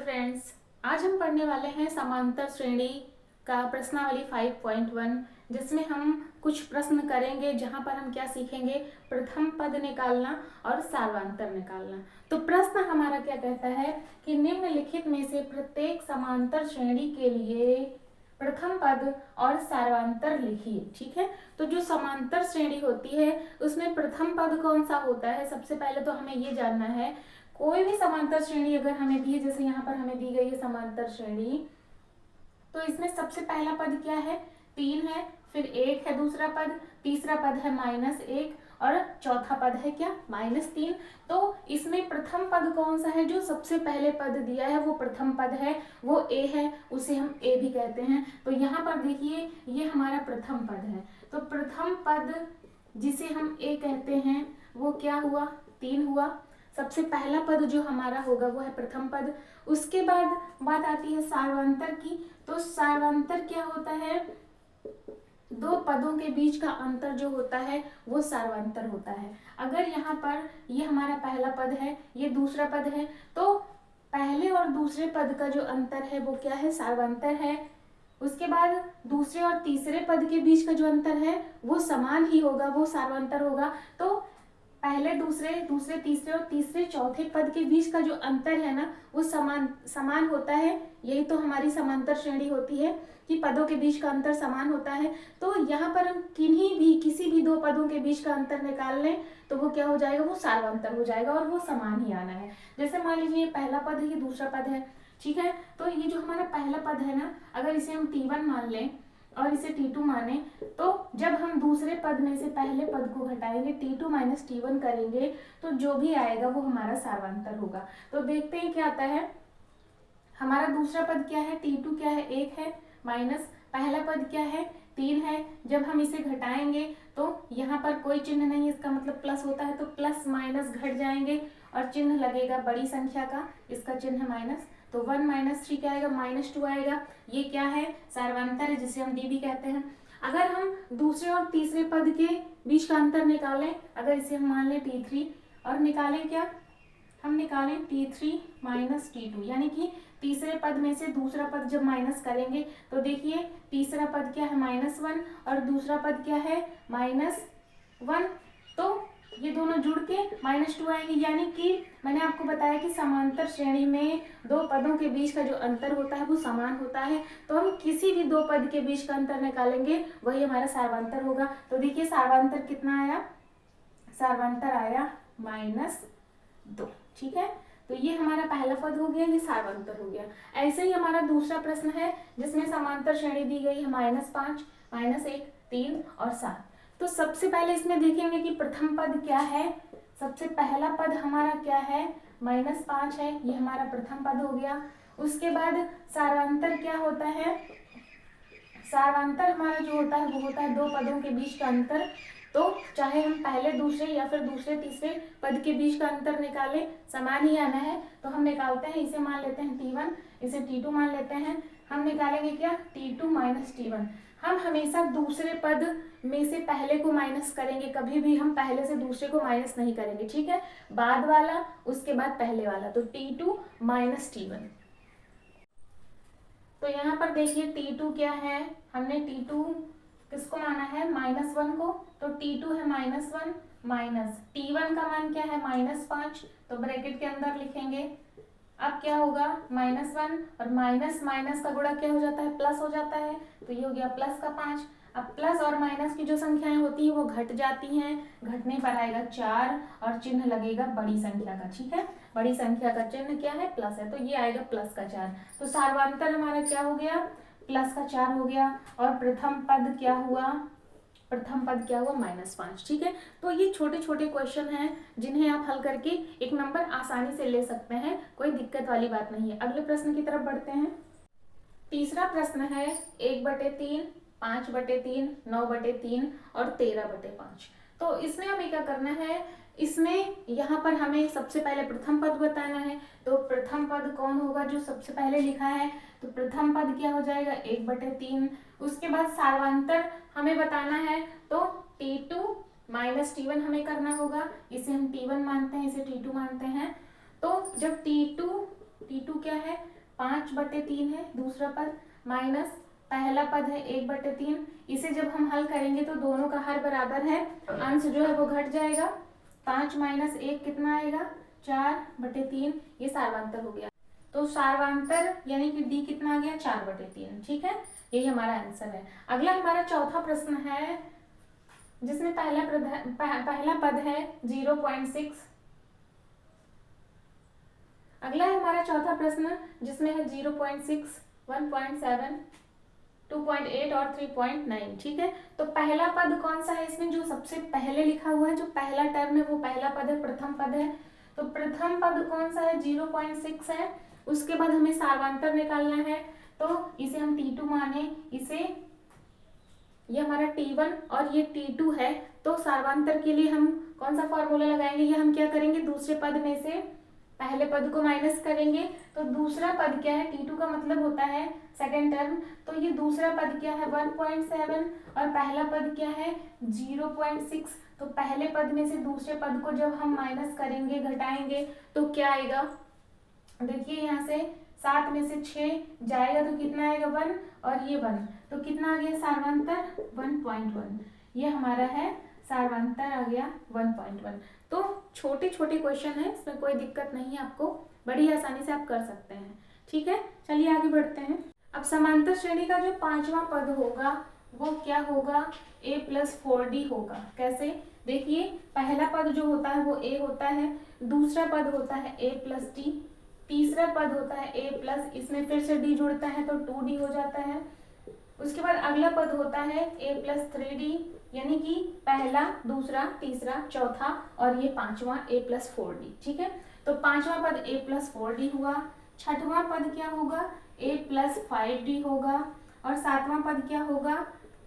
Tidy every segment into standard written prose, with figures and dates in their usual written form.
Friends, आज हम पढ़ने वाले हैं समांतर श्रेणी का प्रश्नावली 5.1, जिसमें हम कुछ प्रश्न करेंगे जहां पर हम क्या सीखेंगे, प्रथम पद निकालना और सार्वंतर निकालना। तो प्रश्न हमारा क्या कहता है कि निम्नलिखित में से प्रत्येक समांतर श्रेणी के लिए प्रथम पद और सार्वंतर लिखिए। ठीक है, तो जो समांतर श्रेणी होती है उसमें प्रथम पद कौन सा होता है, सबसे पहले तो हमें ये जानना है। कोई भी समांतर श्रेणी अगर हमें दी है, जैसे यहाँ पर हमें दी गई है समांतर श्रेणी, तो इसमें सबसे पहला पद क्या है, 3 है, फिर 1 है दूसरा पद, तीसरा पद है -1 और चौथा पद है क्या, -3। तो इसमें प्रथम पद कौन सा है, जो सबसे पहले पद दिया है वो प्रथम पद है, वो ए है, उसे हम ए भी कहते हैं। तो यहाँ पर देखिए ये हमारा प्रथम पद है, तो प्रथम पद जिसे हम ए कहते हैं वो क्या हुआ, 3 हुआ। सबसे पहला पद जो हमारा होगा वो है प्रथम पद। उसके बाद बात आती है सार्वंतर की। तो सार्वंतर क्या होता है, दो पदों के बीच का अंतर जो होता है वो सार्वंतर होता है। अगर यहाँ पर ये हमारा पहला पद है, ये दूसरा पद है, तो पहले और दूसरे पद का जो अंतर है वो क्या है, सार्वंतर है। उसके बाद दूसरे और तीसरे पद के बीच का जो अंतर है वो समान ही होगा, वो सार्वंतर होगा। तो पहले दूसरे दूसरे तीसरे और तीसरे चौथे पद के बीच का जो अंतर है ना वो समान होता है। यही तो हमारी समांतर श्रेणी होती है कि पदों के बीच का अंतर समान होता है। तो यहाँ पर हम किसी भी दो पदों के बीच का अंतर निकाल लें तो वो क्या हो जाएगा, वो सार्वंतर हो जाएगा और वो समान ही आना है। जैसे मान लीजिए ये पहला पद है, ये दूसरा पद है, ठीक है। तो ये जो हमारा पहला पद है ना, अगर इसे हम T1 मान लें और इसे T2 माने, तो जब हम दूसरे पद में से पहले पद को घटाएंगे, T2 - T1 करेंगे, तो जो भी आएगा वो हमारा सार्वंतर होगा। तो देखते हैं क्या आता है। हमारा दूसरा पद क्या है, T2 क्या है, 1 है, माइनस पहला पद क्या है, 3 है। जब हम इसे घटाएंगे तो यहाँ पर कोई चिन्ह नहीं, इसका मतलब प्लस होता है, तो प्लस माइनस घट जाएंगे और चिन्ह लगेगा बड़ी संख्या का, इसका चिन्ह माइनस। तो 1 - 3 क्या आएगा, -2 आएगा। ये क्या है, सार्वंतर है, जिसे हम डी भी कहते हैं। अगर हम दूसरे और तीसरे पद के बीच का अंतर निकालें, अगर इसे हम मान लें T3 और निकालें क्या, हम निकालें T3 - T2, यानी कि तीसरे पद में से दूसरा पद जब माइनस करेंगे तो देखिए तीसरा पद क्या है, -1 और दूसरा पद क्या है, -1। तो ये दोनों जुड़ के -2 आएंगे। यानी कि मैंने आपको बताया कि समांतर श्रेणी में दो पदों के बीच का जो अंतर होता है वो समान होता है। तो हम किसी भी दो पद के बीच का अंतर निकालेंगे वही हमारा सार्वंतर होगा। तो देखिए सार्वंतर कितना आया, सार्वंतर आया -2। ठीक है, तो ये हमारा पहला पद हो गया, ये सार्वंतर हो गया। ऐसे ही हमारा दूसरा प्रश्न है जिसमें समांतर श्रेणी दी गई है -5, -1, 3 और 7। तो सबसे पहले इसमें देखेंगे कि प्रथम पद क्या है। सबसे पहला पद हमारा क्या है, -5 है, ये हमारा प्रथम पद हो गया। उसके बाद सार्वंतर क्या होता है, सार्वंतर हमारा जो होता है वो होता है दो पदों के बीच का अंतर। तो चाहे हम पहले दूसरे या फिर दूसरे तीसरे पद के बीच का अंतर निकालें, समान ही आना है। तो हम निकालते हैं, इसे मान लेते हैं T1, इसे T2 मान लेते हैं। हम निकालेंगे क्या, T2 - T1। हम हमेशा दूसरे पद में से पहले को माइनस करेंगे, कभी भी हम पहले से दूसरे को माइनस नहीं करेंगे, ठीक है। बाद वाला उसके बाद पहले वाला, तो T2 - T1। तो यहाँ पर देखिए T2 क्या है, हमने T2 किसको माना है, -1 को, तो T2 है -1 माइनस T1 का मान क्या है, -5, तो ब्रैकेट के अंदर लिखेंगे। अब क्या होगा, -1 और माइनस माइनस का गुणा क्या हो जाता है, प्लस हो जाता है, तो ये हो गया +5। अब प्लस और माइनस की जो संख्याएं होती है वो घट जाती हैं, घटने पर आएगा 4 और चिन्ह लगेगा बड़ी संख्या का, ठीक है। बड़ी संख्या का चिन्ह क्या है, प्लस है, तो ये आएगा +4। तो सार्वंतर हमारा क्या हो गया, +4 हो गया। और प्रथम पद क्या हुआ, प्रथम पद क्या हुआ, -5, ठीक है। तो ये छोटे छोटे क्वेश्चन हैं जिन्हें आप हल करके एक नंबर आसानी से ले सकते हैं, कोई दिक्कत वाली बात नहीं है। अगले प्रश्न की तरफ बढ़ते हैं। तीसरा प्रश्न है 1/3, 5/3, 9/3 और 13/5। तो इसमें हमें क्या करना है, इसमें यहाँ पर हमें सबसे पहले प्रथम पद बताना है। तो प्रथम पद कौन होगा, जो सबसे पहले लिखा है, तो प्रथम पद क्या हो जाएगा, 1/3। उसके बाद सार्वंतर हमें बताना है, तो T2 - T1 हमें करना होगा। इसे हम T1 मानते हैं, इसे T2 मानते हैं। तो जब T2 T2 क्या है 5/3 है दूसरा पद, माइनस पहला पद है 1/3। इसे जब हम हल करेंगे तो दोनों का हर बराबर है, अंश जो है वो घट जाएगा, 5 - 1 कितना आएगा 4/3। ये सार्वांतर हो गया। तो सार्वांतर यानी कि डी कितना आ गया 4/3। ठीक है, यही हमारा आंसर है। अगला हमारा चौथा प्रश्न है जिसमें पहला पद है 0.6। अगला है हमारा चौथा प्रश्न जिसमें है 0.6, 1.7, 2.8 और 3.9। ठीक है, तो पहला पद कौन सा है इसमें, जो सबसे पहले लिखा हुआ है, जो पहला टर्म है वो पहला पद है, प्रथम पद है। तो प्रथम पद कौन सा है 0.6 है। उसके बाद हमें सार्वांतर निकालना है, तो इसे हम T2 माने, इसे ये हमारा T1 और ये T2 है। तो सार्वांतर के लिए हम कौन सा फॉर्मूला लगाएंगे, ये हम क्या करेंगे, दूसरे पद में से पहले पद को माइनस करेंगे। तो दूसरा पद क्या है, T2 का मतलब होता है सेकेंड टर्म, तो ये दूसरा पद क्या है 1.7 और पहला पद क्या है 0.6। तो पहले पद में से दूसरे पद को जब हम माइनस करेंगे, घटाएंगे, तो क्या आएगा, देखिए यहाँ से 7 में से 6 जाएगा तो कितना आएगा 1 और ये 1, तो कितना आ गया सार्वांतर 1.1। ये हमारा है सार्वांतर आ गया 1.1। तो छोटे छोटे क्वेश्चन है, इसमें कोई दिक्कत नहीं है, आपको बड़ी आसानी से आप कर सकते हैं। ठीक है, चलिए आगे बढ़ते हैं। अब समांतर श्रेणी का जो पांचवा पद होगा वो क्या होगा, a+4d होगा। कैसे, देखिए पहला पद जो होता है वो a होता है, दूसरा पद होता है a+d, तीसरा पद होता है a+, इसमें फिर से d जुड़ता है तो 2d हो जाता है। उसके बाद अगला पद होता है a+3d, यानी कि पहला, दूसरा, तीसरा, चौथा और ये पांचवा a+4d। ठीक है, तो पांचवा पद a+4d हुआ, छठवां पद क्या होगा a+5d होगा और सातवां पद क्या होगा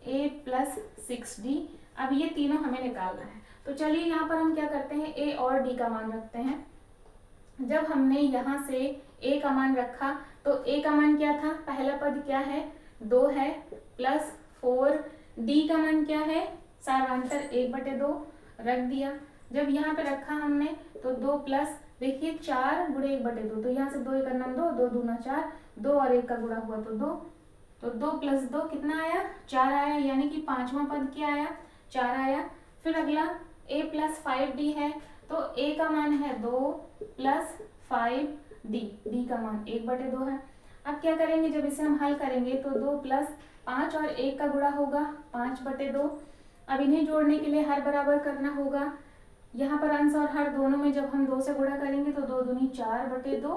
a+6d। अब ये तीनों हमें निकालना है, तो चलिए यहाँ पर हम क्या करते हैं, a और d का मान रखते हैं। जब हमने यहाँ से a का मान रखा तो a का मान क्या था, पहला पद क्या है 2 है, +4, d का मान क्या है सार्वांतर 1/2 रख दिया। जब यहाँ पे रखा हमने तो 2 प्लस, देखिए 4 × 1/2, तो यहाँ से 2 × 1 2, 2 दूना 4, 2 और 1 का गुणा हुआ तो 2, तो 2 + 2 कितना आया 4 आया, यानी कि पांचवा पद क्या आया 4 आया। फिर अगला a+5d है, तो a का मान है 2 + 5d, d का मान 1/2 है। अब क्या करेंगे, जब इसे हम हल करेंगे तो 2 + 5 और 1 का गुणा होगा 5/2। अब इन्हें जोड़ने के लिए हर बराबर करना होगा, यहाँ पर अंश और हर दोनों में जब हम 2 से गुणा करेंगे तो 2 दूनी 4/2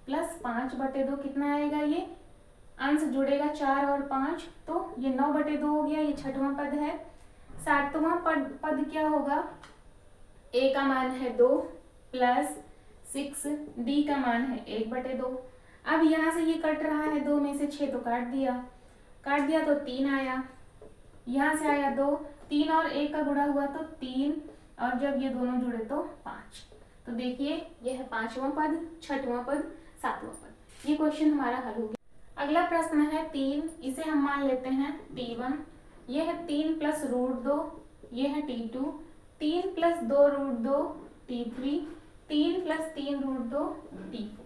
+ 5/2 कितना आएगा, ये अंश जुड़ेगा 4 और 5 तो ये 9/2 हो गया। ये छठवां पद है। सातवां पद क्या होगा, a का मान है 2 + 6, d का मान है 1/2। अब यहाँ से ये कट रहा है 2 में से 6 तो काट दिया तो 3 आया, यहाँ से आया 2, 3 और 1 का गुणा हुआ तो 3 और जब ये दोनों जुड़े तो 5। तो देखिए ये है पांचवा पद, छठवां पद, सातवां पद। ये क्वेश्चन हमारा हल हो गया। अगला प्रश्न है 3, इसे हम मान लेते हैं T1। ये है 3 + √2, ये है T2, 3 + 2 √2 T3, 3 + 3 √2 T4।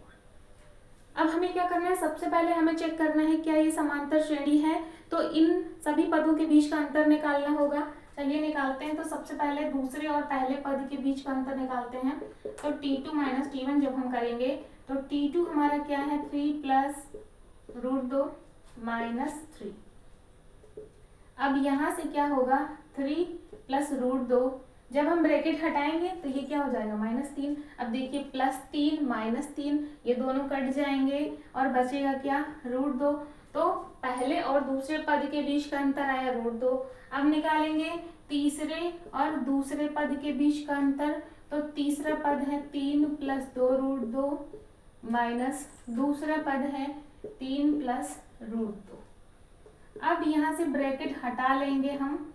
अब हमें क्या करना है, सबसे पहले हमें चेक करना है क्या ये समांतर श्रेणी है, तो इन सभी पदों के बीच का अंतर निकालना होगा। चलिए निकालते हैं। तो सबसे पहले दूसरे और पहले पद के बीच का अंतर निकालते हैं। तो T2 - T1 जब हम करेंगे तो T2 हमारा क्या है 3 + √2 - 3। अब यहाँ से क्या होगा 3 + √2, जब हम ब्रैकेट हटाएंगे तो ये क्या हो जाएगा -3। अब देखिए +3 - 3 ये दोनों कट जाएंगे और बचेगा क्या √2। तो पहले और दूसरे पद के बीच का अंतर आया √2। अब निकालेंगे तीसरे और दूसरे पद के बीच का अंतर, तो तीसरा पद है 3 + 2 √2 माइनस दूसरा पद है 3 + √2। अब यहाँ से ब्रैकेट हटा लेंगे हम,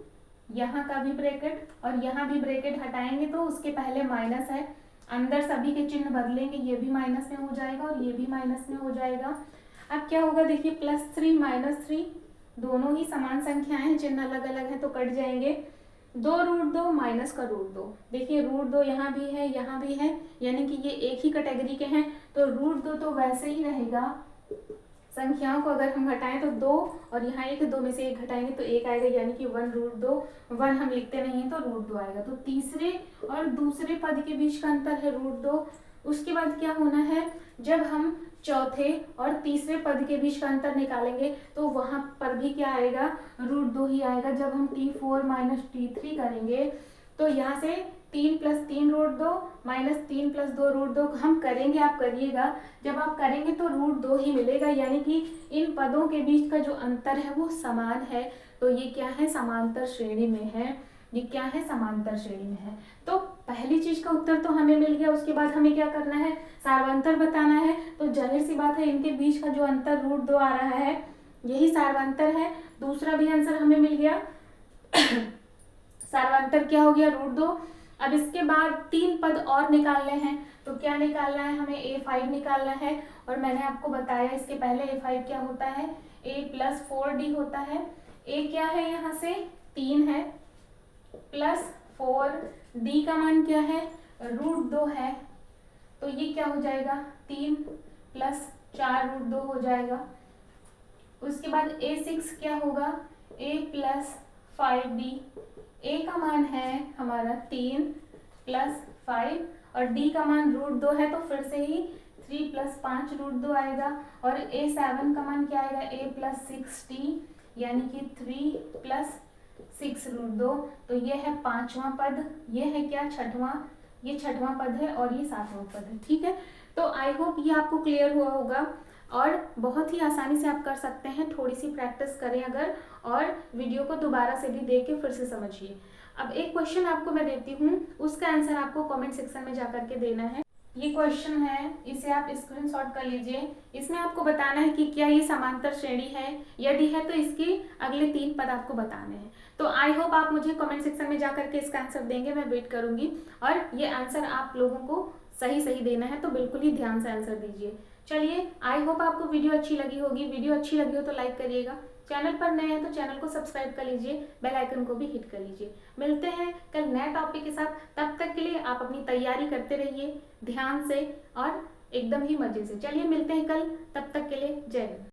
यहाँ का भी ब्रैकेट और यहाँ भी ब्रैकेट हटाएंगे तो उसके पहले माइनस है, अंदर सभी के चिन्ह बदलेंगे, ये भी माइनस में हो जाएगा और ये भी माइनस में हो जाएगा। अब क्या होगा देखिए +3 - 3 दोनों ही समान संख्याएं हैं, चिन्ह अलग अलग है तो कट जाएंगे। 2√2 माइनस का √2। देखिए √2 यहाँ भी है, यहाँ भी है, यानी कि ये एक ही कैटेगरी के हैं, तो √2 तो वैसे ही रहेगा। संख्याओं को अगर हम घटाएं तो 2 और यहाँ 1, 2 में से 1 घटाएंगे तो 1 आएगा, यानी कि 1√2। 1 हम लिखते नहीं हैं तो √2 आएगा। तो तीसरे और दूसरे पद के बीच का अंतर है √2। उसके बाद क्या होना है, जब हम चौथे और तीसरे पद के बीच का अंतर निकालेंगे तो वहां पर भी क्या आएगा, √2 ही आएगा। जब हम T4 माइनस T3 करेंगे तो यहाँ से 3 + 3 √2 माइनस 3 + 2 √2 हम करेंगे, आप करिएगा। जब आप करेंगे तो √2 ही मिलेगा, यानी कि इन पदों के बीच का जो अंतर है वो समान है। तो ये क्या है, समांतर श्रेणी में है। ये क्या है, समांतर श्रेणी में है। तो पहली चीज का उत्तर तो हमें मिल गया। उसके बाद हमें क्या करना है, सार्वंतर बताना है। तो जाहिर सी बात है इनके बीच का जो अंतर √2 आ रहा है यही सार्वंतर है। दूसरा भी आंसर हमें मिल गया। सार्वंतर क्या हो गया, √2। अब इसके बाद 3 पद और निकालने हैं। तो क्या निकालना है, हमें A5 निकालना है। और मैंने आपको बताया इसके पहले A5 क्या होता है, A + 4D होता है। A क्या है, यहाँ से 3 है, प्लस 4D का मान क्या है, √2 है। तो ये क्या हो जाएगा, 3 + 4 √2 हो जाएगा। उसके बाद A6 क्या होगा, A + 5D। A का मान है हमारा 3 + 5 और D का मान √2 है, तो फिर से ही 3 + 5 √2 आएगा। और A7 का मान क्या आएगा, A + 6D, यानी कि 3 + 6 √2। तो ये है 5वां पद, ये है क्या, छठवां, ये 6वां पद है और ये 7वां पद है। ठीक है, तो आई होप ये आपको क्लियर हुआ होगा और बहुत ही आसानी से आप कर सकते हैं। थोड़ी सी प्रैक्टिस करें अगर, और वीडियो को दोबारा से भी देख के फिर से समझिए। अब एक क्वेश्चन आपको मैं देती हूँ, उसका आंसर आपको कमेंट सेक्शन में जाकर के देना है। ये क्वेश्चन है, इसे आप स्क्रीनशॉट कर लीजिए। इसमें आपको बताना है कि क्या ये समांतर श्रेणी है, यदि है तो इसके अगले 3 पद आपको बताने हैं। तो आई होप आप मुझे कमेंट सेक्शन में जाकर के इसका आंसर देंगे, मैं वेट करूंगी। और ये आंसर आप लोगों को सही सही देना है, तो बिल्कुल ही ध्यान से आंसर दीजिए। चलिए, आई होप आपको वीडियो अच्छी लगी होगी। वीडियो अच्छी लगी हो तो लाइक करिएगा, चैनल पर नए हैं तो चैनल को सब्सक्राइब कर लीजिए, बेल आइकन को भी हिट कर लीजिए। मिलते हैं कल नए टॉपिक के साथ, तब तक के लिए आप अपनी तैयारी करते रहिए ध्यान से और एकदम ही मजे से। चलिए मिलते हैं कल, तब तक के लिए जय हिंद।